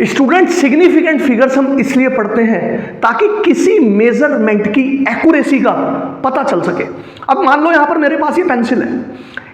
Student, significant figures हम इसलिए पढ़ते हैं ताकि किसी मेजरमेंट की एक्यूरेसी का पता चल सके। अब मान लो यहां पर मेरे पास ये पेंसिल है,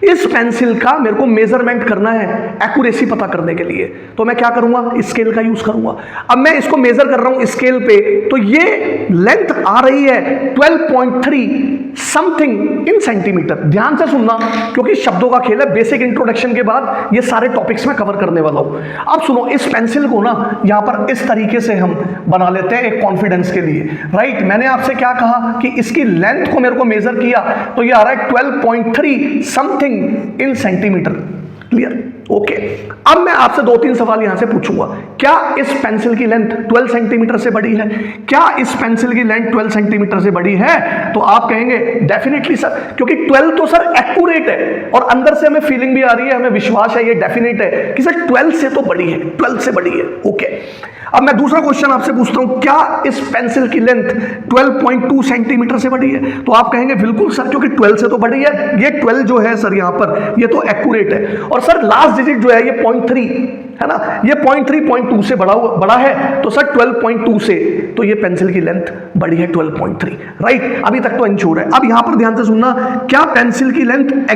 इस पेंसिल का मेरे को मेजरमेंट करना है एक्यूरेसी पता करने के लिए, तो मैं क्या करूंगा, स्केल का यूज करूंगा। अब मैं इसको मेजर कर रहा हूं स्केल पे, तो ये लेंथ आ रही है 12.3 समथिंग इन सेंटीमीटर। ध्यान से सुनना क्योंकि शब्दों का खेल है, बेसिक इंट्रोडक्शन के बाद ये सारे टॉपिक्स में कवर करने वाला हूं। अब सुनो, इस पेंसिल को ना यहां पर इस तरीके से हम बना लेते हैं एक कॉन्फिडेंस के लिए, राइट। मैंने आपसे क्या कहा कि इसकी लेंथ को मेरे को मेजर किया तो ये आ रहा है 12.3 something in centimetre. Clear? Okay. अब मैं आपसे 2-3 सवाल यहां से पूछूंगा। क्या इस पेंसिल की लेंथ 12 सेंटीमीटर से बड़ी है? क्या इस पेंसिल की लेंथ 12 सेंटीमीटर से बड़ी है? तो आप कहेंगे डेफिनेटली सर, क्योंकि 12 तो सर एक्यूरेट है और अंदर से हमें फीलिंग भी आ रही है, हमें विश्वास है, ये डेफिनेट है कि सर 12 से तो बड़ी है, 12 से बड़ी है। ओके। अब मैं दूसरा क्वेश्चन आपसे पूछता हूं, क्या इस पेंसिल की लेंथ 12.2 सेंटीमीटर से बड़ी है? तो आप कहेंगे बिल्कुल सर, क्योंकि 12 से तो बड़ी है। ये 12 जो है सर यहां पर, ये तो एक्यूरेट है। और सर लास्ट डिजिट जो है ये 0.3 है ना, ये 0.3 से बड़ा है, तो सर 12.2 से तो ये पेंसिल की लेंथ बड़ी है 12.3, राइट। अभी तक तो इंश्योर है। अब यहां पर ध्यान से सुनना, क्या पेंसिल की लेंथ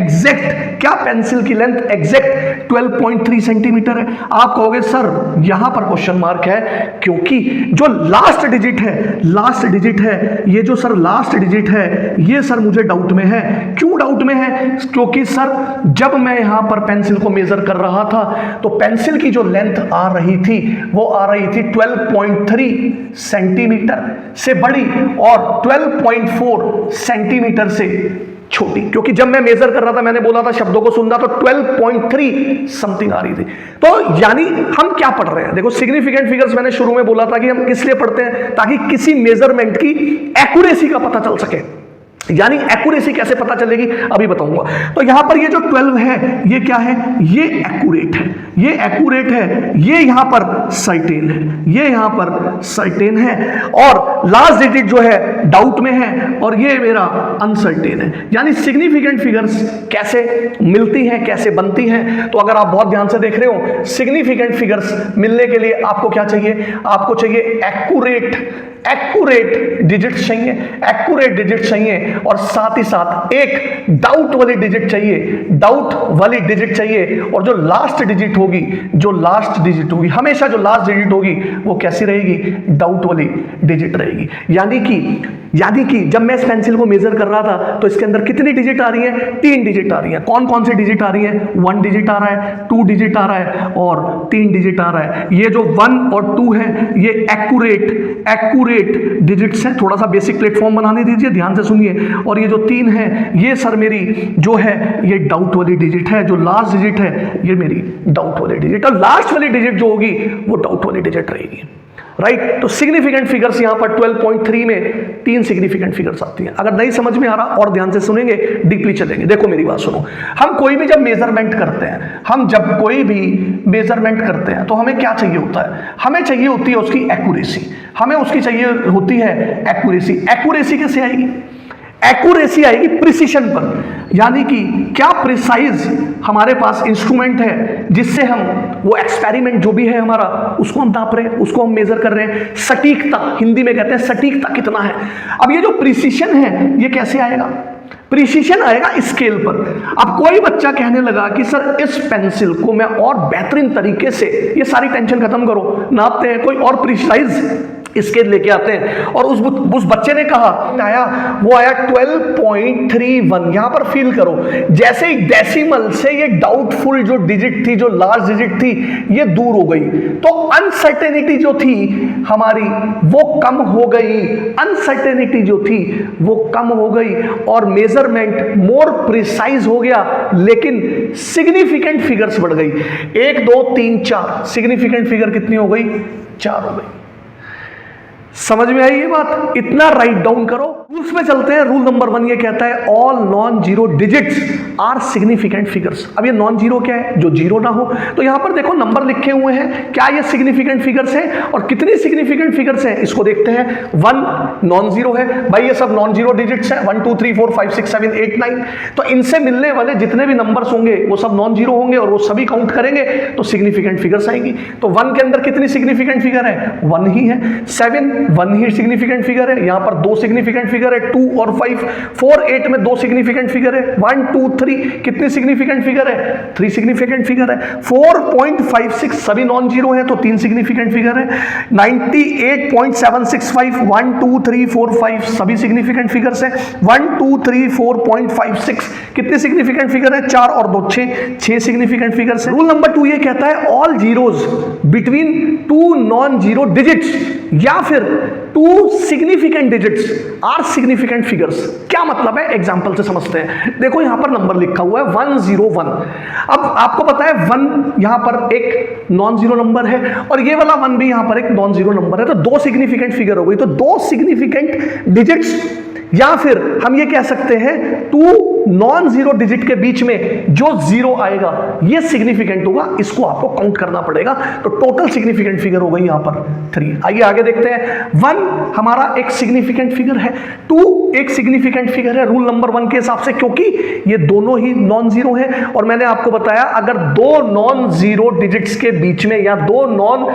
एग्जैक्ट 12.3 सेंटीमीटर है? आप कहोगे सर यहां पर क्वेश्चन मार्क है, क्योंकि जो लास्ट डिजिट है, ये जो सर लास्ट डिजिट है, ये सर मुझे डाउट में है। क्यों डाउट में है? क्योंकि सर जब मैं यहां पर पेंसिल को मेजर कर रहा था तो पेंसिल की जो लेंथ आ रही थी वो आ रही थी 12.3 सेंटीमीटर से बड़ी और 12.4 सेंटीमीटर से छोटी। क्योंकि जब मैं मेजर कर रहा था, मैंने बोला था शब्दों को सुनना, तो 12.3 समथिंग आ रही थी। तो यानी हम क्या पढ़ रहे हैं, देखो सिग्निफिकेंट फिगर्स मैंने शुरू में बोला था कि हम किस लिए पढ़ते हैं, ताकि किसी मेजरमेंट की एक्यूरेसी का पता चल सके। यानी एक्यूरेसी कैसे पता चलेगी अभी बताऊंगा। तो यहां पर ये जो 12 है ये क्या है, ये एक्यूरेट है, ये एक्यूरेट है, ये यहां पर सर्टेन है, ये यहां पर सर्टेन है, और लास्ट डिजिट जो है डाउट में है और ये मेरा अनसर्टेन है। यानी सिग्निफिकेंट फिगर्स कैसे मिलती हैं, कैसे बनती हैं, तो अगर आप बहुत ध्यान से देख रहे हो, सिग्निफिकेंट फिगर्स मिलने के लिए आपको क्या चाहिए, आपको चाहिए एक्यूरेट डिजिट्स चाहिए, एक्यूरेट डिजिट चाहिए, और साथ ही साथ एक डाउट वाली डिजिट चाहिए, और जो लास्ट डिजिट होगी, हमेशा जो लास्ट डिजिट होगी वो कैसी रहेगी, डाउट वाली डिजिट रहेगी। यानी कि जब मैं इस पेंसिल को मेजर कर रहा था तो इसके अंदर कितनी डिजिट आ रही है, 3 डिजिट आ रही है। कौन कौन सी डिजिट आ रही है, 1 डिजिट आ रहा है, 2 डिजिट आ रहा है और 3 डिजिट आ रहा है। ये जो 1 और 2 है ये एक्यूरेट डिजिट्स हैं। थोड़ा सा बेसिक प्लेटफॉर्म बनाने दीजिए, ध्यान से सुनिए। और ये जो 3 है ये सर मेरी जो है ये डाउट वाली डिजिट है, जो लास्ट डिजिट है ये मेरी डाउट वाली डिजिट, और लास्ट वाली डिजिट जो होगी वो डाउट वाली डिजिट रहेगी, राइट। तो सिग्निफिकेंट फिगर्स यहां पर 12.3 में 3 सिग्निफिकेंट फिगर्स आती हैं। अगर नहीं समझ में आ रहा और ध्यान से सुनेंगे, डीपली चलेंगे। देखो मेरी बात सुनो, हम कोई भी जब मेजरमेंट करते हैं तो हमें क्या चाहिए होता है, हमें चाहिए होती है उसकी एक्यूरेसी, हमें उसकी चाहिए होती है एक्यूरेसी। एक्यूरेसी कैसे आएगी, एक्यूरेसी आएगी प्रिसीशन पर। यानी कि क्या प्रिसाइज हमारे पास इंस्ट्रूमेंट है जिससे हम वो एक्सपेरिमेंट जो भी है हमारा उसको हम नाप रहे हैं, उसको हम मेजर कर रहे हैं। सटीकता, हिंदी में कहते हैं सटीकता कितना है। अब ये जो प्रिसीशन है ये कैसे आएगा, प्रिसीशन आएगा स्केल पर। अब कोई बच्चा कहने लगा कि सर इस पेंसिल को मैं और बेहतरीन तरीके से, ये सारी टेंशन खत्म करो, नापते हैं, कोई और प्रिसाइज स्केल लेके आते हैं। और उस बच्चे ने कहा वो आया 12.31। यहां पर फील करो, जैसे ही डेसिमल से ये डाउटफुल जो डिजिट थी, जो लास्ट डिजिट थी, ये दूर हो गई, तो अनसर्टेनिटी जो थी हमारी वो कम हो गई, और मेजरमेंट मोर प्रिसाइज हो गया, लेकिन सिग्निफिकेंट फिगर्स बढ़ गई। 1 2 3 4 सिग्निफिकेंट फिगर कितनी हो गई, 4 हो गई। समझ में आई ये बात? इतना राइट डाउन करो। रूल्स में चलते हैं। रूल नंबर 1 ये कहता है all non zero digits are significant figures. अब ये नॉन जीरो क्या है? जो जीरो ना हो। तो यहां पर देखो नंबर लिखे हुए हैं, क्या ये सिग्निफिकेंट फिगर्स हैं और कितनी सिग्निफिकेंट फिगर्स हैं इसको देखते हैं। 1 नॉन जीरो है भाई, ये सब नॉन जीरो डिजिट्स है, 1 2 3 4 5 6 7 8 9। तो इनसे मिलने वाले जितने भी नंबर्स होंगे वो सब नॉन जीरो होंगे और वो सभी काउंट करेंगे तो सिग्निफिकेंट फिगर्स आएंगी। तो 1 के अंदर कितनी सिग्निफिकेंट फिगर है? 1 ही है। 7 1 ही सिग्निफिकेंट फिगर है, यहां पर 2 सिग्निफिकेंट फिगर है, 2 और 5। 4 8 में 2 सिग्निफिकेंट फिगर है, 1 2 3 कितनी सिग्निफिकेंट फिगर है? 3 सिग्निफिकेंट फिगर है। 4.56 सभी नॉन जीरो है तो 3 सिग्निफिकेंट फिगर है। 98.765 1 2 3 4 5 सभी सिग्निफिकेंट फिगर्स है। 1 2 3 4.56 कितने सिग्निफिकेंट फिगर है? 4 और 2 6 सिग्निफिकेंट फिगर्स है। रूल नंबर 2 ये कहता है all zeros between 2 non zero digits या फिर 2 significant digits are significant figures. क्या मतलब है? एग्जांपल से समझते हैं। देखो यहां पर नंबर लिखा हुआ है 101। अब आपको पता है 1 यहां पर एक नॉन जीरो नंबर है और ये वाला 1 भी यहां पर एक नॉन जीरो नंबर है, तो 2 सिग्निफिकेंट फिगर हो गई। तो 2 सिग्निफिकेंट डिजिट्स या फिर हम ये कह सकते हैं 2 नॉन जीरो डिजिट के बीच में जो जीरो आएगा ये सिग्निफिकेंट होगा, इसको आपको काउंट करना पड़ेगा। तो टोटल सिग्निफिकेंट फिगर हो गई यहां पर 3। आइए आगे देखते हैं। 1 हमारा एक सिग्निफिकेंट फिगर है, 2 एक सिग्निफिकेंट फिगर है रूल नंबर 1 के हिसाब से, क्योंकि ये दोनों ही नॉन जीरो है। और मैंने आपको बताया अगर 2 नॉन जीरो डिजिट्स के बीच में या 2 नॉन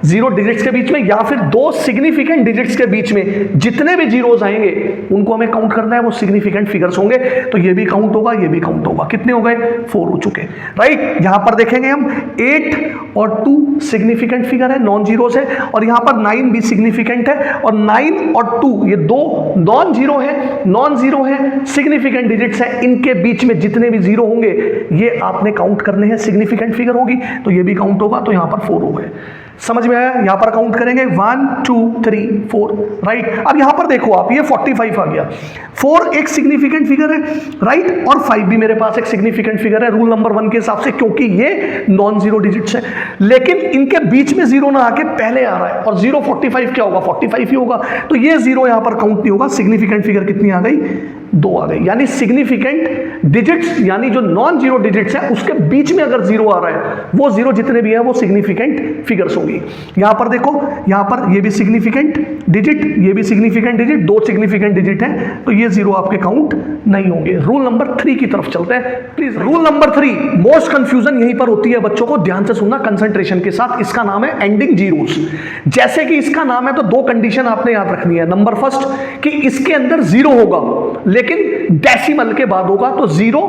जीरो डिजिट्स के बीच में या फिर 2 सिग्निफिकेंट डिजिट्स के बीच में जितने भी जीरोस आएंगे उनको हमें काउंट करना है, वो सिग्निफिकेंट फिगर्स होंगे। तो ये भी काउंट होगा, ये भी काउंट होगा। कितने हो गए? 4 हो चुके, राइट। यहां पर देखेंगे हम 8 और 2 सिग्निफिकेंट फिगर है, नॉन जीरोस है। और यहां पर 9 भी सिग्निफिकेंट है और 9 और 2 ये 2 नॉन जीरो है, नॉन जीरो है, सिग्निफिकेंट डिजिट्स है। इनके बीच में जितने भी जीरो होंगे ये आपने काउंट करने हैं, सिग्निफिकेंट फिगर होगी तो ये भी काउंट होगा। तो यहां पर 4 हो गए। समझ में आया? यहां पर काउंट करेंगे 1 2 3 4, राइट। अब यहां पर देखो आप, ये 45 आ गया। 4 एक सिग्निफिकेंट फिगर है, राइट, और 5 भी मेरे पास एक सिग्निफिकेंट फिगर है रूल नंबर 1 के हिसाब से, क्योंकि ये नॉन जीरो डिजिट्स है। लेकिन इनके बीच में जीरो ना आके पहले आ रहा है और 0 45 क्या होगा? 45 ही होगा। तो ये जीरो यहां पर काउंट नहीं होगा। सिग्निफिकेंट फिगर कितनी आ गई? 2 आ गई। यानी सिग्निफिकेंट डिजिट्स यानी जो नॉन जीरो डिजिट्स है उसके बीच में अगर जीरो आ रहा है वो जीरो जितने भी है वो सिग्निफिकेंट फिगर्स होंगी। यहां पर देखो, यहां पर ये भी सिग्निफिकेंट डिजिट, ये भी सिग्निफिकेंट डिजिट, 2 सिग्निफिकेंट डिजिट है तो ये जीरो आपके काउंट नहीं होंगे। रूल नंबर 3 की तरफ चलते हैं please. Rule number 3, most confusion यहीं पर होती है बच्चों को, ध्यान से सुनना कंसंट्रेशन के साथ। इसका नाम है एंडिंग जीरोस। जैसे कि इसका नाम है तो 2 कंडीशन आपने याद रखनी है। नंबर फर्स्ट कि इसके अंदर जीरो होगा लेकिन डेसिमल के बाद होगा, तो 0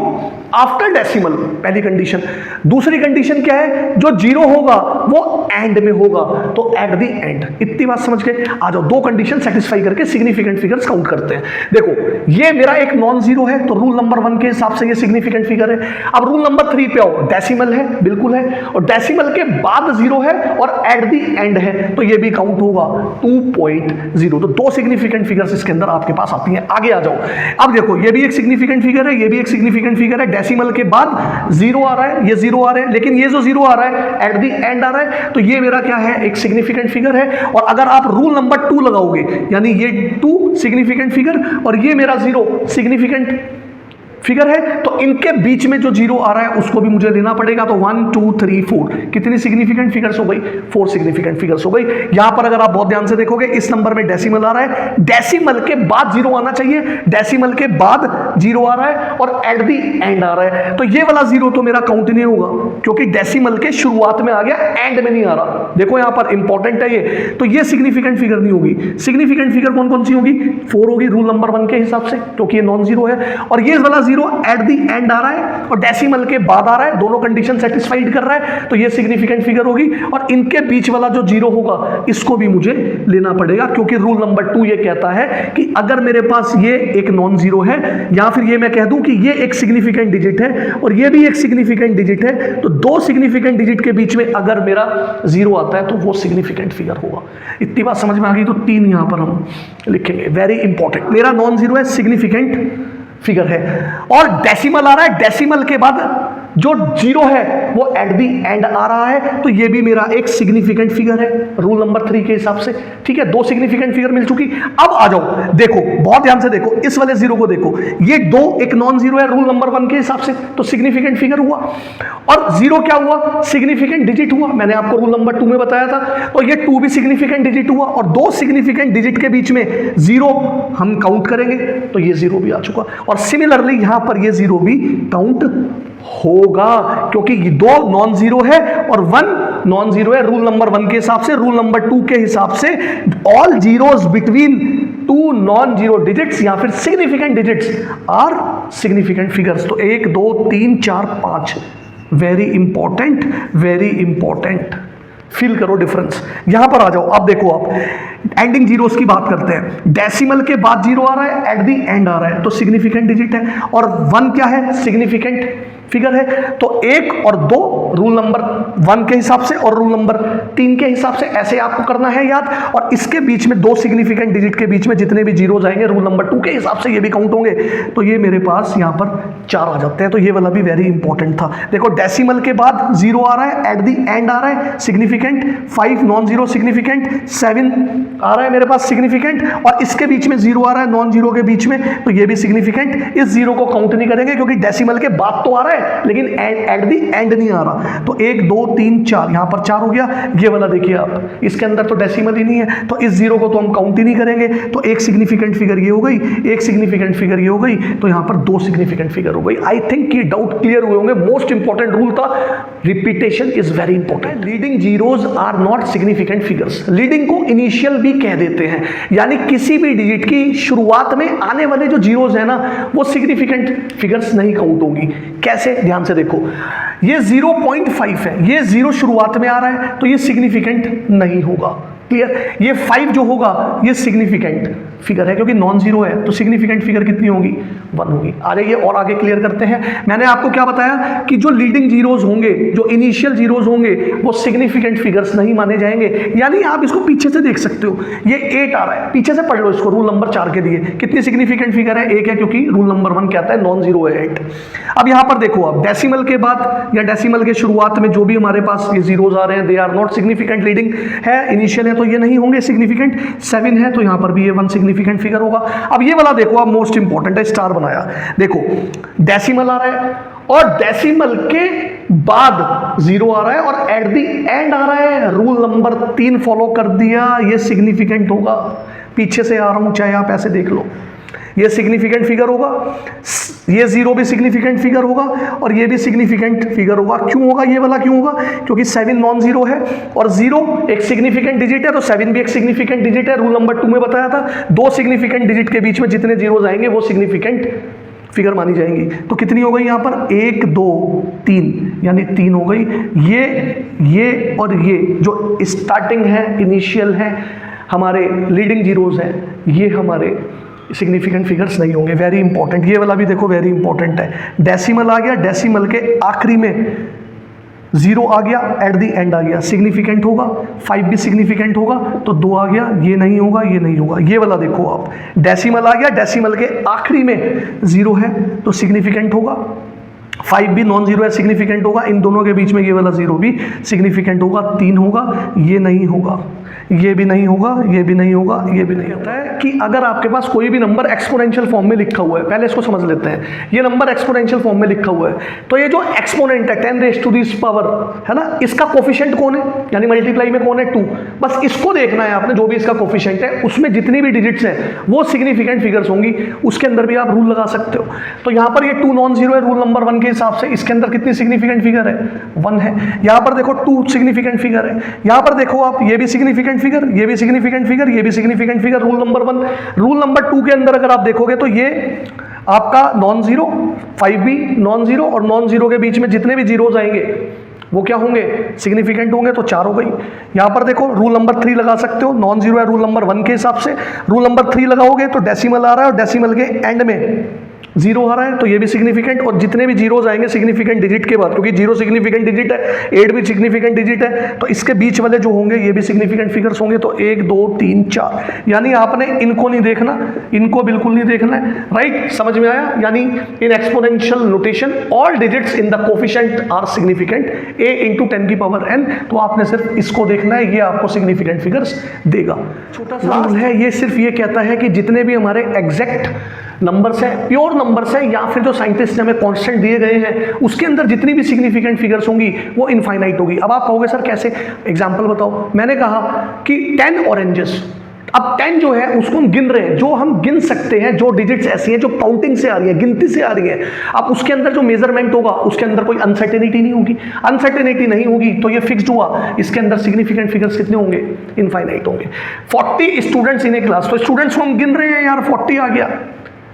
आफ्टर डेसिमल, पहली कंडीशन। दूसरी कंडीशन क्या है? जो जीरो होगा वो एंड में होगा, तो एट द एंड। इतनी बात समझ गए? आ जाओ, 2 कंडीशन सेटिस्फाई करके सिग्निफिकेंट फिगर्स काउंट करते हैं। देखो ये मेरा एक नॉन जीरो है तो रूल नंबर 1 के हिसाब से ये सिग्निफिकेंट फिगर है। अब रूल नंबर 3 पे आओ, डेसिमल है, बिल्कुल है, और डेसिमल के बाद जीरो है और एट द एंड है तो ये भी काउंट होगा 2.0। तो 2 सिग्निफिकेंट फिगर्स इसके अंदर आपके पास आती हैं। आगे आ जाओ। अब देखो ये भी एक सिग्निफिकेंट फिगर है, ये भी एक सिग्निफिकेंट फिगर है। डेसिमल के बाद जीरो आ रहा है, ये जीरो आ रहे हैं, लेकिन ये जो जीरो आ रहा है एट द एंड आ रहा है तो ये मेरा क्या है? एक सिग्निफिकेंट फिगर है। और अगर आप रूल नंबर 2 लगाओगे यानी ये 2 सिग्निफिकेंट फिगर और ये मेरा 0 सिग्निफिकेंट फिगर है तो इनके बीच में जो जीरो आ रहा है उसको भी मुझे लेना पड़ेगा। तो 1 2 3 4 कितनी सिग्निफिकेंट फिगर्स हो गई? 4 सिग्निफिकेंट फिगर्स हो गई। यहां पर अगर आप बहुत ध्यान से देखोगे इस नंबर में डेसिमल आ रहा है, डेसिमल के बाद जीरो आना चाहिए, डेसिमल के बाद जीरो आ रहा है और एट द एंड आ रहा है। तो ये वाला जीरो तो मेरा काउंट नहीं होगा क्योंकि डेसिमल के शुरुआत में आ गया, एंड में नहीं आ रहा। देखो यहां पर इंपॉर्टेंट है ये, तो ये सिग्निफिकेंट फिगर नहीं होगी। सिग्निफिकेंट फिगर कौन कौन सी होगी? 4 होगी रूल नंबर 1 के हिसाब से, क्योंकि ये नॉन जीरो है। और ये वाला जीरो एट द एंड आ रहा है और डेसिमल के बाद आ रहा है, दोनों कंडीशन सेटिस्फाइड कर रहा है तो ये सिग्निफिकेंट फिगर होगी। और इनके बीच वाला जो जीरो होगा इसको भी मुझे लेना पड़ेगा, क्योंकि रूल नंबर 2 ये कहता है कि अगर मेरे पास ये एक नॉन जीरो है या फिर ये मैं कह दूं कि ये एक सिग्निफिकेंट डिजिट है और ये भी एक सिग्निफिकेंट डिजिट है, तो 2 सिग्निफिकेंट डिजिट के बीच में अगर मेरा जीरो आता है तो वो सिग्निफिकेंट फिगर होगा। इतनी बात समझ में आ गई? तो 3 यहां पर हम लिखेंगे, वेरी इंपॉर्टेंट। मेरा नॉन जीरो है, सिग्निफिकेंट फिगर है और डेसिमल आ रहा है, डेसिमल के बाद जो जीरो है वो एट दी एंड आ रहा है, तो ये भी मेरा एक सिग्निफिकेंट फिगर है रूल नंबर 3 के हिसाब से। ठीक है, दो सिग्निफिकेंट फिगर मिल चुकी। अब आ जाओ, देखो बहुत ध्यान से देखो, इस वाले जीरो को देखो, ये दो एक नॉन जीरो है रूल नंबर 1 के हिसाब से, तो सिग्निफिकेंट फिगर हुआ। और जीरो क्या हुआ? सिग्निफिकेंट डिजिट हुआ। मैंने आपको रूल नंबर 2 में बताया था, तो ये 2 भी सिग्निफिकेंट डिजिट हुआ, और दो सिग्निफिकेंट डिजिट के बीच में जीरो हम काउंट करेंगे, तो ये जीरो भी आ चुका। और सिमिलरली यहां पर ये जीरो भी काउंट होगा, क्योंकि दो नॉन जीरो है और 1 नॉन जीरो है रूल नंबर 1 के हिसाब से। रूल नंबर 2 के हिसाब से all zeros between 2 non zero digits या फिर significant digits are significant figures. तो 1 2 3 4 5, very important, very important. Feel करो डिफरेंस। यहां पर आ जाओ, अब देखो, आप एंडिंग जीरोस की बात करते हैं। डेसिमल के बाद जीरो आ रहा है, एट दी एंड आ रहा है, तो सिग्निफिकेंट डिजिट है। और 1 क्या है? सिग्निफिकेंट फिगर है। तो 1 और 2 रूल नंबर 1 के हिसाब से और रूल नंबर 3 के हिसाब से, ऐसे आपको करना है याद। और इसके बीच में दो सिग्निफिकेंट डिजिट के बीच में जितने भी जीरो जाएंगे रूल नंबर 2 के हिसाब से ये भी काउंट होंगे, तो ये मेरे पास यहां पर 4 आ जाते हैं। तो ये वाला भी वेरी इंपॉर्टेंट था। देखो, डेसिमल के बाद जीरो आ रहा है, एट दी एंड आ रहा है, सिग्निफिकेंट। 5 नॉन जीरो सिग्निफिकेंट, 7 आ रहा है मेरे पास सिग्निफिकेंट, और इसके बीच में जीरो आ रहा है नॉन जीरो के बीच में, तो ये भी सिग्निफिकेंट। इस जीरो को काउंट नहीं करेंगे क्योंकि डेसिमल के बाद तो आ रहा है लेकिन एट दी एंड नहीं आ रहा। तो 1 2 3 4, यहां पर 4 हो गया। ये वाला देखिए आप, इसके अंदर तो डेसिमल ही नहीं है, तो इस जीरो को तो हम काउंट ही नहीं करेंगे। तो एक सिग्निफिकेंट फिगर ये हो गई, एक सिग्निफिकेंट फिगर ये हो गई, तो यहां पर दो सिग्निफिकेंट फिगर हो गई। आई थिंक ये डाउट क्लियर हुए होंगे। मोस्ट इंपॉर्टेंट रूल था, repetition is very important. Leading zeros are not significant figures. Leading को इनिशियल भी कह देते हैं, यानी किसी भी डिजिट की शुरुआत में आने वाले जो जीरोज है ना, वो सिग्निफिकेंट फिगर्स नहीं काउंट होगी। कैसे? ध्यान से देखो, ये 0.5 है, ये जीरो शुरुआत में आ रहा है, तो ये सिग्निफिकेंट नहीं होगा। क्लियर? ये 5 जो होगा ये सिग्निफिकेंट फिगर है, क्योंकि नॉन जीरो है, तो सिग्निफिकेंट फिगर कितनी होगी? 1 होगी। आ जाइए और आगे क्लियर करते हैं। मैंने आपको क्या बताया कि जो लीडिंग जीरोज होंगे, जो इनिशियल जीरोज होंगे, वो सिग्निफिकेंट फिगर्स नहीं माने जाएंगे। यानी आप इसको पीछे से देख सकते हो, ये 8 आ रहा है, पीछे से पढ़ लो इसको, रूल नंबर 4 के दिए। कितनी सिग्निफिकेंट फिगर है? 1 है, क्योंकि रूल नंबर 1 क्या आता है? नॉन जीरो है 8। अब यहां पर देखो, आप डेसिमल के बाद या डेसिमल के शुरुआत में जो भी हमारे पास ये जीरोज आ रहे हैं, they are not significant. Leading है, इनिशियल है, तो ये नहीं होंगे सिग्निफिकेंट। 7 है, तो यहां पर भी ये 1 सिग्निफिकेंट फिगर होगा। अब ये वाला देखो, आप मोस्ट इंपॉर्टेंट है, स्टार बनाया। देखो, डेसिमल आ रहा है और डेसिमल के बाद जीरो आ रहा है और एट दी एंड आ रहा है, रूल नंबर 3 फॉलो कर दिया, ये सिग्निफिकेंट होगा। पीछे से आ रहा हूं, चाहे आप ऐसे देख लो, ये सिग्निफिकेंट फिगर होगा, ये जीरो भी सिग्निफिकेंट फिगर होगा और ये भी सिग्निफिकेंट फिगर होगा। क्यों होगा ये वाला? क्यों होगा? क्योंकि 7 नॉन जीरो है और जीरो एक सिग्निफिकेंट डिजिट है, तो 7 भी एक सिग्निफिकेंट डिजिट है। रूल नंबर 2 में बताया था, दो सिग्निफिकेंट डिजिट के बीच में जितने जीरो आएंगे वो सिग्निफिकेंट फिगर मानी जाएंगी। तो कितनी हो गई यहां पर? 1 2 3, यानी 3 हो गई। ये और ये जो स्टार्टिंग है, इनिशियल है, हमारे लीडिंग जीरोज हैं, ये हमारे सिग्निफिकेंट फिगर्स नहीं होंगे। Very important. ये वाला भी देखो, वेरी इंपॉर्टेंट है। डेसिमल आ गया, डेसिमल के आखिरी में जीरो आ गया, एट द एंड आ गया, सिग्निफिकेंट होगा। 5 भी सिग्निफिकेंट होगा, तो 2 आ गया, ये नहीं होगा, ये नहीं होगा। ये वाला देखो आप, डेसिमल आ गया, डेसिमल के आखिरी में जीरो है, तो सिग्निफिकेंट होगा। 5 भी नॉन जीरो है, सिग्निफिकेंट होगा। इन दोनों के बीच में ये वाला जीरो भी सिग्निफिकेंट होगा। 3 होगा, ये नहीं होगा, ये भी नहीं होगा, ये भी नहीं होगा, ये भी नहीं होता है। कि अगर आपके पास कोई भी नंबर एक्सपोनेंशियल फॉर्म में लिखा हुआ है, पहले इसको समझ लेते हैं। ये नंबर एक्सपोनेंशियल फॉर्म में लिखा हुआ है, तो ये जो एक्सपोनेंट है 10 रेज़ टू दिस पावर है ना, इसका कोफिशिएंट कौन है, यानी मल्टीप्लाई में कौन है? 2। बस इसको देखना है आपने, जो भी इसका कोफिशिएंट है उसमें जितनी भी डिजिट्स हैं वो सिग्निफिकेंट फिगर्स होंगी। उसके अंदर भी आप रूल लगा सकते हो। तो यहाँ पर ये 2 नॉन जीरो है रूल नंबर 1 के हिसाब से, इसके अंदर कितनी सिग्निफिकेंट फिगर है? 1 है। यहाँ पर देखो 2 सिग्निफिकेंट फिगर है। यहाँ पर देखो आप, ये भी सिग्निफिकेंट फिगर, ये भी सिग्निफिकेंट फिगर, ये भी significant figure, rule number 1। Rule number 2 के अंदर अगर आप देखोगे तो ये आपका नॉन जीरो, 5 भी नॉन जीरो और नॉन जीरो के बीच में जितने भी जीरोज आएंगे वो क्या होंगे? सिग्निफिकेंट होंगे, तो 4 हो गई। यहां पर देखो रूल नंबर 3 लगा सकते हो, नॉन जीरो है रूल नंबर 1 के हिसाब से। रूल नंबर 3 लगाओगे तो डेसिमल आ रहा है और डेसिमल के एंड में जीरो आ रहा है तो ये भी सिग्निफिकेंट, और जितने भी जीरोज आएंगे सिग्निफिकेंट डिजिट के बाद, क्योंकि जीरो सिग्निफिकेंट डिजिट है, 8 भी सिग्निफिकेंट डिजिट है, तो इसके बीच वाले जो होंगे ये भी सिग्निफिकेंट फिगर्स होंगे। तो 1 2 3 4, यानी आपने इनको नहीं देखना, इनको बिल्कुल नहीं देखना है, राइट? समझ में आया? यानी in exponential notation all digits in the coefficient are significant, a × 10 की पावर n, तो आपने सिर्फ इसको देखना है, ये आपको सिग्निफिकेंट फिगर्स देगा। छोटा सा रूल है, ये सिर्फ ये कहता है कि जितने भी हमारे एग्जैक्ट नंबर्स हैं, प्योर नंबर्स हैं, या फिर जो साइंटिस्ट ने हमें कांस्टेंट दिए गए हैं, उसके अंदर जितनी भी सिग्निफिकेंट फिगर्स होंगी वो इनफाइनाइट होगी। अब आप कहोगे सर कैसे? एग्जांपल बताओ। मैंने कहा कि 10 ऑरेंजेस, अब 10 जो है उसको हम गिन रहे हैं, जो हम गिन सकते हैं, जो डिजिट्स ऐसी हैं जो काउंटिंग से आ रही है, गिनती से आ रही है। अब उसके अंदर जो मेजरमेंट होगा उसके अंदर कोई अनसर्टेनिटी नहीं होगी, अनसर्टेनिटी नहीं होगी तो ये फिक्स्ड हुआ, इसके अंदर सिग्निफिकेंट फिगर्स कितने होंगे? इनफाइनाइट होंगे। 40 स्टूडेंट्स इन ए क्लास, तो स्टूडेंट्स को हम गिन रहे हैं यार, 40 आ गया,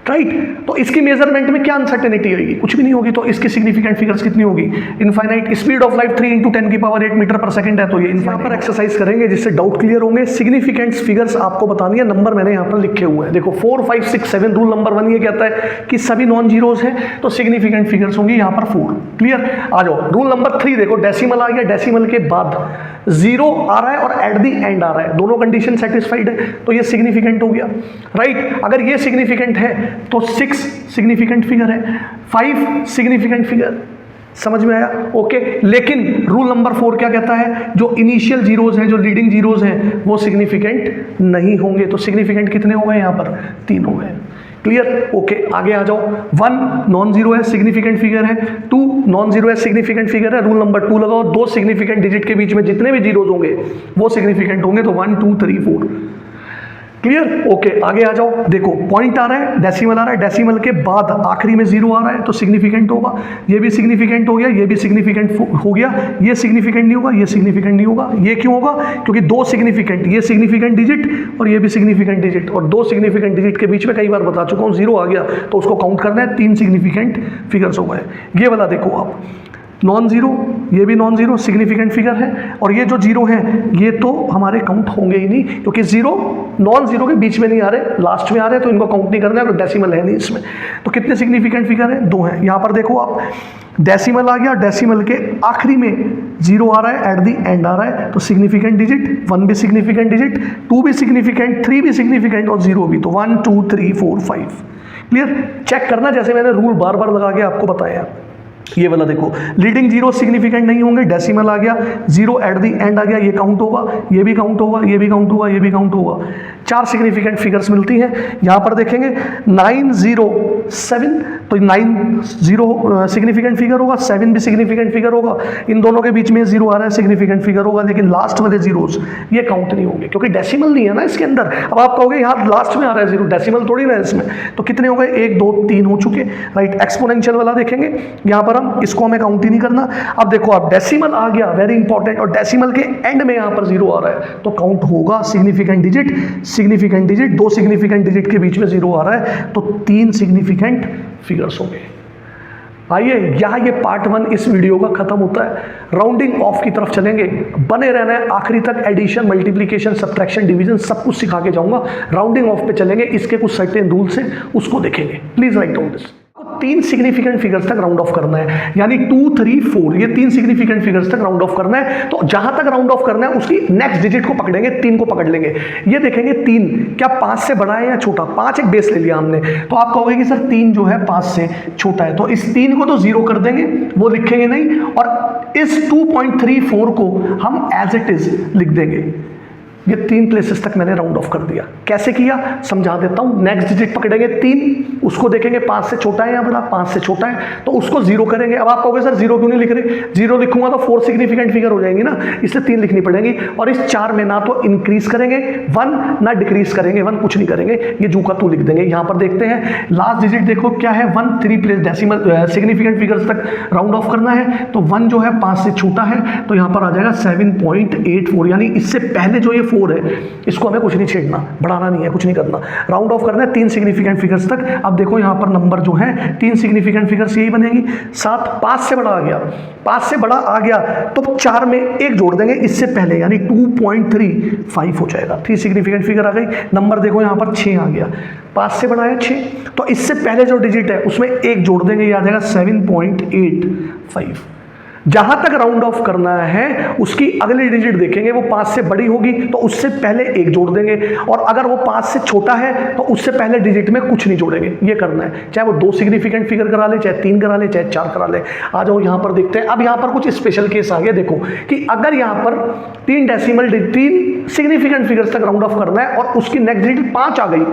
राइट? तो इसकी मेजरमेंट में क्या अनसर्टेनिटी होगी? कुछ भी नहीं होगी, तो इसकी सिग्निफिकेंट फिगर्स कितनी होगी? इनफाइनाइट। स्पीड ऑफ लाइट 3 × 10 की पावर 8 मीटर पर सेकंड है, तो ये यहाँ पर एक्सरसाइज करेंगे जिससे डाउट क्लियर होंगे। सिग्निफिकेंट फिगर्स आपको बतानी है, नंबर मैंने यहाँ पर लिखे हुए हैं, देखो 4 5 6 7। रूल नंबर 1 ये कहता है कि सभी नॉन जीरोज हैं तो सिग्निफिकेंट फिगर्स होंगी यहाँ पर 4। क्लियर? आ जाओ रूल नंबर 3, देखो डेसिमल आ गया, डेसिमल के बाद 0 आ रहा है और एट दी एंड आ रहा है, दोनों कंडीशन सेटिस्फाइड है, तो ये सिग्निफिकेंट हो गया, राइट? अगर ये सिग्निफिकेंट है तो 6 सिग्निफिकेंट फिगर है, 5 सिग्निफिकेंट फिगर। समझ में आया? ओके। लेकिन रूल नंबर 4 क्या कहता है? जो इनिशियल जीरोज हैं, जो लीडिंग जीरोज हैं, वो सिग्निफिकेंट नहीं होंगे। तो सिग्निफिकेंट कितने हो गए यहाँ पर? 3 हो गए। क्लियर? ओके, आगे आ जाओ। 1 नॉन जीरो है, सिग्निफिकेंट फिगर है। 2 नॉन जीरो है, सिग्निफिकेंट फिगर है। रूल नंबर 2 लगाओ, 2 सिग्निफिकेंट डिजिट के बीच में जितने भी जीरोज होंगे वो सिग्निफिकेंट होंगे, तो 1 2 3 4। क्लियर? ओके, आगे आ जाओ। देखो पॉइंट आ रहा है, डेसिमल आ रहा है, डेसिमल के बाद आखिरी में 0 आ रहा है तो सिग्निफिकेंट होगा। ये भी सिग्निफिकेंट हो गया, ये भी सिग्निफिकेंट हो गया, ये सिग्निफिकेंट नहीं होगा, ये सिग्निफिकेंट नहीं होगा। ये क्यों होगा? क्योंकि 2 सिग्निफिकेंट, ये सिग्निफिकेंट डिजिट और ये भी सिग्निफिकेंट डिजिट, और 2 सिग्निफिकेंट डिजिट के बीच में कई बार बता चुका हूँ 0 आ गया तो उसको काउंट करना है, 3 सिग्निफिकेंट फिगर्स हो गए। ये वाला देखो आप, नॉन जीरो, ये भी नॉन जीरो सिग्निफिकेंट फिगर है, और ये जो जीरो है ये तो हमारे काउंट होंगे ही नहीं, क्योंकि जीरो नॉन जीरो के बीच में नहीं आ रहे, लास्ट में आ रहे, तो इनको काउंट नहीं करना है, तो डेसिमल है नहीं इसमें। तो कितने सिग्निफिकेंट फिगर है? 2 हैं। यहाँ पर देखो आप, डेसिमल आ गया, डेसिमल के आखिरी में 0 आ रहा है, एट दी एंड आ रहा है, तो सिग्निफिकेंट डिजिट। 1 भी सिग्निफिकेंट डिजिट, 2 भी सिग्निफिकेंट, 3 भी सिग्निफिकेंट और 0 भी, तो 1 2 3 4 5। क्लियर? चेक करना, जैसे मैंने रूल बार बार लगा के आपको बताया। ये वाला देखो, लीडिंग जीरो सिग्निफिकेंट नहीं होंगे, डेसिमल आ गया, 0 एट दी एंड आ गया, ये काउंट होगा, ये भी काउंट होगा, ये भी काउंट होगा, ये भी काउंट होगा। 4 सिग्निफिकेंट फिगर्स मिलती हैं। यहाँ पर देखेंगे 9 0 7, तो 9 0 सिग्निफिकेंट फिगर होगा, 7 भी सिग्निफिकेंट फिगर होगा, इन दोनों के बीच में 0 आ रहा है, सिग्निफिकेंट फिगर होगा, लेकिन लास्ट वाले जीरोस ये काउंट नहीं होंगे क्योंकि डेसिमल नहीं है ना इसके अंदर। अब आप कहोगे यहाँ लास्ट में आ रहा है 0, डेसिमल थोड़ी ना है इसमें, तो कितने हो गए? 1 2 3 हो चुके, राइट? एक्सपोनेंशियल वाला देखेंगे, यहाँ पर हम इसको हमें काउंट ही नहीं करना। अब देखो आप, डेसिमल आ गया, वेरी इंपॉर्टेंट, और डेसिमल के एंड में यहाँ पर 0 आ रहा है तो काउंट होगा significant digit, significant digit. 2 significant digit के बीच में 0 आ रहा है तो 3 सिग्निफिकेंट फिगर्स होंगे। आइए यहाँ ये पार्ट 1 इस वीडियो का खत्म होता है। राउंडिंग ऑफ की तरफ चलेंगे, बने रहना है आखिरी तक। एडिशन, मल्टीप्लिकेशन, सब्ट्रैक्शन, डिवीजन सब कुछ सिखा के जाऊंगा। राउंडिंग ऑफ पे चलेंगे, इसके कुछ सर्टेन रूल्स हैं उसको देखेंगे। Please write down this. 3 significant figures तक राउंड ऑफ करना है, यानी 2 3 4, ये 3 सिग्निफिकेंट फिगर्स तक राउंड ऑफ करना है। तो जहां तक राउंड ऑफ करना है उसकी नेक्स्ट डिजिट को पकड़ेंगे, 3 को पकड़ लेंगे। ये देखेंगे 3 क्या 5 से बड़ा है या छोटा? 5 एक बेस ले लिया हमने, तो आप कहोगे कि सर 3 जो है 5 से छोटा है, तो इस 3 को तो 0 कर देंगे, वो लिखेंगे नहीं, और इस 2.34 को हम एज इट इज लिख देंगे। ये 3 प्लेसेस तक मैंने राउंड ऑफ कर दिया। कैसे किया समझा देता हूं। नेक्स्ट डिजिट पकड़ेंगे 3, उसको देखेंगे 5 से छोटा है या बड़ा? 5 से छोटा है, तो उसको 0 करेंगे। अब आप कहोगे सर 0 क्यों नहीं लिख रहे? 0 लिखूंगा तो 4 सिग्निफिकेंट फिगर हो जाएंगी ना, इसलिए 3 लिखनी पड़ेगी। और इस 4 में ना तो इंक्रीज करेंगे 1, ना डिक्रीज करेंगे 1, कुछ नहीं करेंगे, ये जू का तू लिख देंगे। यहां पर देखते हैं लास्ट डिजिट, देखो क्या है? 1 3 प्लेस डेसिमल सिग्निफिकेंट फिगर्स तक राउंड ऑफ करना है, तो 1 जो है 5 से छोटा है, तो यहां पर आ जाएगा 7.84, यानी इससे पहले जो ये 4 है, इसको हमें कुछ नहीं छेड़ना, बढ़ाना नहीं है, कुछ नहीं करना, राउंड ऑफ करना है 3 सिग्निफिकेंट फिगर्स तक। अब देखो यहाँ पर नंबर जो है 3 सिग्निफिकेंट फिगर्स यही बनेगी। 7 5 से बड़ा आ गया, 5 से बड़ा आ गया तो 4 में 1 जोड़ देंगे इससे पहले, यानी 2.35 हो जाएगा। 3 सिग्निफिकेंट फिगर आ गई। नंबर देखो यहाँ पर 6 आ गया, 5 से बड़ा है 6, तो इससे पहले जो डिजिट है उसमें 1 जोड़ देंगे, ये आ जाएगा 7.85। जहां तक राउंड ऑफ करना है उसकी अगली डिजिट देखेंगे, वो 5 से बड़ी होगी तो उससे पहले 1 जोड़ देंगे, और अगर वो 5 से छोटा है तो उससे पहले डिजिट में कुछ नहीं जोड़ेंगे। ये करना है, चाहे वो 2 सिग्निफिकेंट फिगर करा ले, चाहे 3 करा ले, चाहे 4 करा ले। आ जाओ यहां पर देखते हैं। अब यहां पर कुछ स्पेशल केस आ गया, देखो कि अगर यहां पर 3 सिग्निफिकेंट फिगर्स तक राउंड ऑफ करना है और उसकी नेक्स्ट डिजिट 5 आ गई,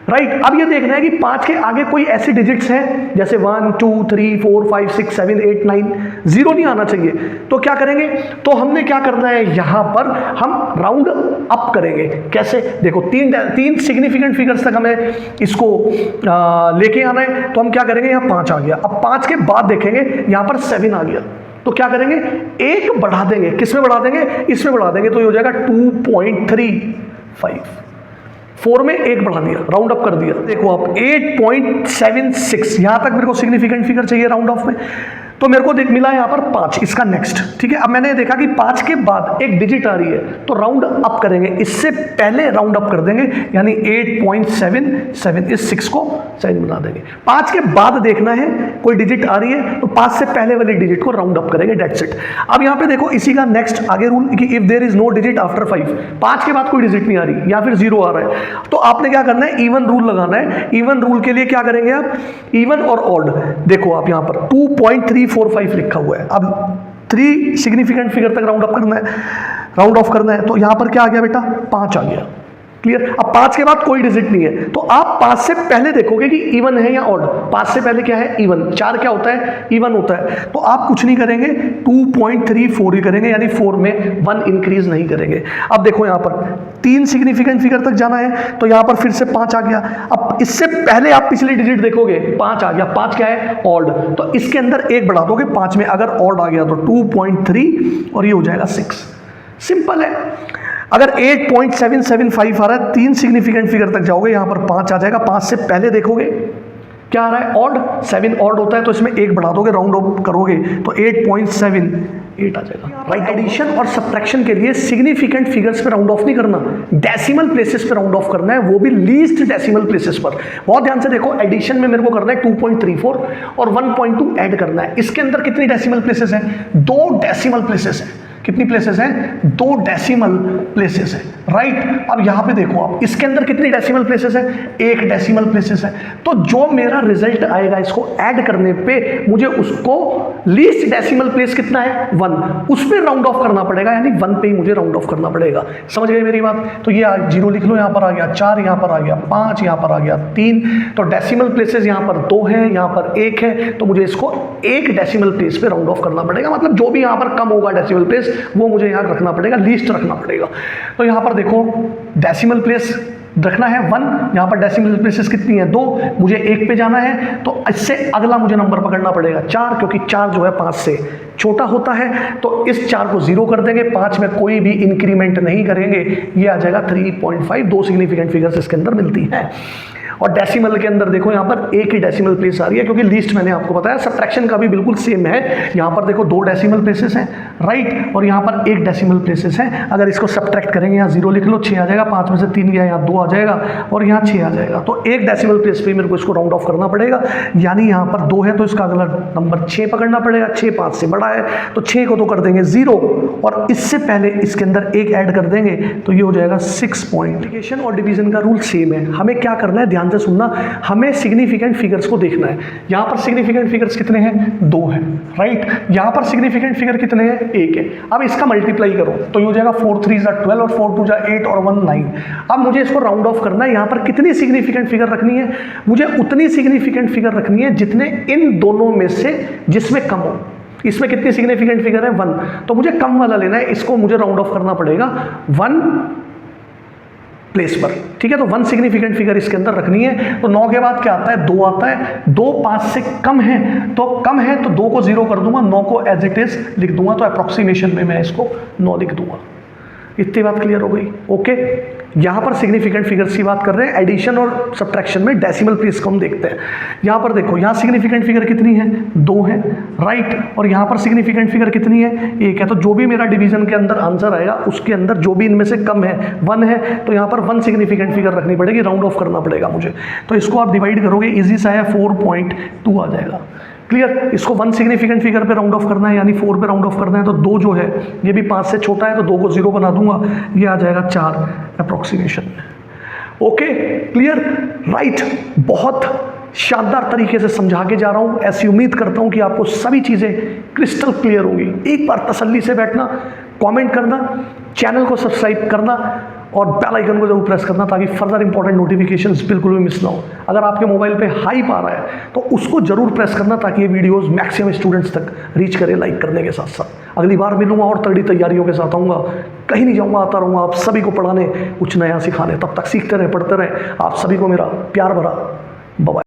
राइट। अब ये देखना है कि 5 के आगे कोई ऐसी डिजिट्स हैं जैसे 1 2 3 4 5 6 7 8 9, 0 नहीं आना चाहिए। तो क्या करेंगे, तो हमने क्या करना है, यहां पर हम राउंड अप करेंगे। कैसे, देखो 3 सिग्निफिकेंट फिगर्स तक हमें इसको लेके आना है, तो हम क्या करेंगे, यहाँ 5 आ गया, अब 5 के बाद देखेंगे यहां पर 7 आ गया, तो क्या करेंगे, 1 बढ़ा देंगे। किसमें बढ़ा देंगे, इसमें बढ़ा देंगे, तो ये हो जाएगा 2.35। 4 में 1 बढ़ा दिया, राउंड अप कर दिया। देखो आप 8.76, यहां तक मेरे को सिग्निफिकेंट फिगर चाहिए राउंड ऑफ में, तो मेरे को मिला यहाँ पर 5, इसका नेक्स्ट, ठीक है। अब मैंने देखा कि 5 के बाद एक डिजिट आ रही है तो राउंड अप करेंगे, इससे पहले राउंड अप कर देंगे, यानी 8.77, इस 6 को 7 बना देंगे। 5 के बाद देखना है कोई डिजिट आ रही है तो 5 से पहले वाली डिजिट को राउंड अप करेंगे, डेट्स इट। अब यहाँ पे देखो इसी का नेक्स्ट आगे रूल कि if there is no digit after 5, 5 के बाद कोई डिजिट नहीं आ रही या फिर 0 आ रहा है, तो आपने क्या करना है, इवन रूल लगाना है। इवन रूल के लिए क्या करेंगे आप, इवन और ऑड, देखो आप यहाँ पर 2.345 लिखा हुआ है। अब 3 सिग्निफिकेंट फिगर तक राउंड ऑफ करना है, तो यहां पर क्या आ गया बेटा, 5 आ गया, क्लियर। अब 5 के बाद कोई डिजिट नहीं है, तो आप 5 से पहले देखोगे कि इवन है या ऑड। 5 से पहले क्या है, इवन। 4 क्या होता है, इवन होता है, तो आप कुछ नहीं करेंगे, 2.34 ही करेंगे, यानी 4 में 1 इंक्रीज नहीं करेंगे। अब देखो यहां पर 3 सिग्निफिकेंट फिगर तक जाना है, तो यहां पर फिर से 5 आ गया। अब इससे पहले आप पिछली डिजिट देखोगे, 5 आ गया, 5 क्या है, ऑड, तो इसके अंदर 1 बढ़ा दोगे 5 में, अगर ऑड आ गया तो 2.3 और ये हो जाएगा 6। सिंपल है। अगर 8.775 आ रहा है, 3 सिग्निफिकेंट फिगर तक जाओगे, यहां पर 5 आ जाएगा। 5 से पहले देखोगे क्या आ रहा है, ऑड, 7 ऑड होता है, तो इसमें 1 बढ़ा दोगे, राउंड ऑफ करोगे तो 8.78 आ जाएगा। राइट, एडिशन और सब्ट्रैक्शन के लिए सिग्निफिकेंट फिगर्स पे राउंड ऑफ नहीं करना, डेसिमल प्लेसेस पे राउंड ऑफ करना है, वो भी लीस्ट डेसिमल प्लेसेस पर। बहुत ध्यान से देखो, एडिशन में मेरे को करना है 2.34 और 1.2 ऐड करना है। इसके अंदर कितनी डेसिमल प्लेसेस हैं, 2 डेसिमल प्लेसेस हैं। कितनी प्लेसेस हैं, 2 डेसिमल प्लेसेस है, राइट। अब यहां पे देखो आप, इसके अंदर कितनी डेसिमल प्लेसेस है, 1 डेसिमल प्लेसेस है। तो जो मेरा रिजल्ट आएगा इसको ऐड करने पे, मुझे उसको लीस्ट डेसिमल प्लेस कितना है, 1, उस पर राउंड ऑफ करना पड़ेगा, यानी 1 पे ही मुझे राउंड ऑफ करना पड़ेगा। समझ गए मेरी बात। तो ये 0 लिख लो, यहां पर आ गया 4, यहां पर आ गया 5, यहां पर आ गया 3, तो डेसिमल प्लेसेस यहां पर 2 है, यहां पर 1 है, तो मुझे इसको 1 डेसिमल प्लेस पे राउंड ऑफ करना पड़ेगा। मतलब जो भी यहां पर कम होगा डेसिमल प्लेस, वो मुझे यहां रखना पड़ेगा, लीस्ट रखना पड़ेगा। तो यहां पर देखो डेसिमल प्लेस रखना है 1, यहां पर डेसिमल प्लेसेस कितनी है, 2, मुझे 1 पे जाना है, तो इससे अगला मुझे नंबर पकड़ना पड़ेगा 4, क्योंकि 4 जो है 5 से छोटा होता है, तो इस 4 को 0 कर देंगे, 5 में कोई भी इंक्रीमेंट नहीं करेंगे, ये आ जाएगा 3.5। 2 सिग्निफिकेंट फिगर्स इसके अंदर मिलती है। और डेसिमल के अंदर देखो यहाँ पर 1 ही डेसिमल प्लेस आ रही है, क्योंकि लीस्ट मैंने आपको बताया। सब्ट्रैक्शन का भी बिल्कुल सेम है, यहाँ पर देखो 2 डेसिमल प्लेसेस हैं, राइट, और यहाँ पर 1 डेसिमल प्लेसेस है। अगर इसको सब्ट्रैक्ट करेंगे, यहाँ 0 लिख लो, 6 आ जाएगा, 5 में से 3 गया, यहाँ 2 आ जाएगा, और यहाँ 6 आ जाएगा। तो 1 डेसिमल प्लेस पे मेरे को इसको राउंड ऑफ करना पड़ेगा, यानी यहाँ पर 2 है तो इसका अगला नंबर 6 पकड़ना पड़ेगा। 6 5 से बड़ा है, तो 6 को तो कर देंगे 0, और इससे पहले इसके अंदर 1 ऐड कर देंगे, तो ये हो जाएगा 6 पॉइंट। मल्टीप्लिकेशन और डिवीजन का रूल सेम है। हमें क्या करना है, ध्यान से सुनना, हमें सिग्निफिकेंट फिगर्स को देखना है। यहां पर सिग्निफिकेंट फिगर्स कितने हैं, 2 हैं, राइट। यहां पर सिग्निफिकेंट फिगर कितने हैं, 1 है। अब इसका मल्टीप्लाई करो तो ये हो जाएगा 4 3 12 और 4 2 8 और 1 9। अब मुझे इसको राउंड ऑफ करना है। यहां पर कितनी सिग्निफिकेंट फिगर रखनी है, मुझे उतनी सिग्निफिकेंट फिगर रखनी है जितने इन दोनों में से जिसमें कम हो। इसमें कितनी सिग्निफिकेंट फिगर है, 1, तो मुझे कम वाला लेना है, इसको मुझे राउंड ऑफ करना पड़ेगा 1 प्लेस पर, ठीक है। तो 1 सिग्निफिकेंट फिगर इसके अंदर रखनी है। तो 9 के बाद क्या आता है, 2 आता है। 2 5 से कम है, तो 2 को 0 कर दूंगा, 9 को एज इट इज लिख दूंगा, तो अप्रोक्सीमेशन में मैं इसको 9 लिख दूंगा। इतनी बात क्लियर हो गई? ओके, यहां पर सिग्निफिकेंट फिगर्स की बात कर रहे हैं, एडिशन और सब्ट्रैक्शन में डेसिमल प्लेस को हम देखते हैं। यहां पर देखो, यहां सिग्निफिकेंट फिगर कितनी है? 2 है, राइट। और यहां पर सिग्निफिकेंट फिगर कितनी है? 1 है। तो जो भी मेरा डिवीजन के अंदर आंसर आएगा उसके अंदर जो भी इनमें से कम है 1 है, तो यहां पर 1 सिग्निफिकेंट फिगर रखनी पड़ेगी, राउंड ऑफ करना पड़ेगा मुझे। तो इसको आप डिवाइड करोगे, इजी सा है, 4.2 आ जाएगा। क्लियर? इसको 1 सिग्निफिकेंट फिगर पे राउंड ऑफ करना है, यानी 4 पे राउंड ऑफ करना है, तो 2 जो है ये भी 5 से छोटा है, तो 2 को 0 बना दूंगा, ये आ जाएगा 4 अप्रोक्सीमेशन। Okay, clear, right. बहुत शानदार तरीके से समझा के जा रहा हूं, ऐसी उम्मीद करता हूं कि आपको सभी चीजें क्रिस्टल क्लियर होंगी। एक बार तसल्ली से बैठना, कमेंट करना, चैनल को सब्सक्राइब करना और बेल आइकन को जरूर प्रेस करना, ताकि फर्दर इंपॉर्टेंट नोटिफिकेशंस बिल्कुल भी मिस ना हो। अगर आपके मोबाइल पे हाइप आ रहा है तो उसको जरूर प्रेस करना, ताकि ये वीडियोस मैक्सिमम स्टूडेंट्स तक रीच करे, लाइक करने के साथ साथ। अगली बार मिलूंगा और तगड़ी तैयारियों के साथ आऊँगा, कहीं नहीं जाऊँगा, आता रहूँगा आप सभी को पढ़ाने, कुछ नया सिखाने। तब तक सीखते रहे, पढ़ते रहे। आप सभी को मेरा प्यार भरा बाय।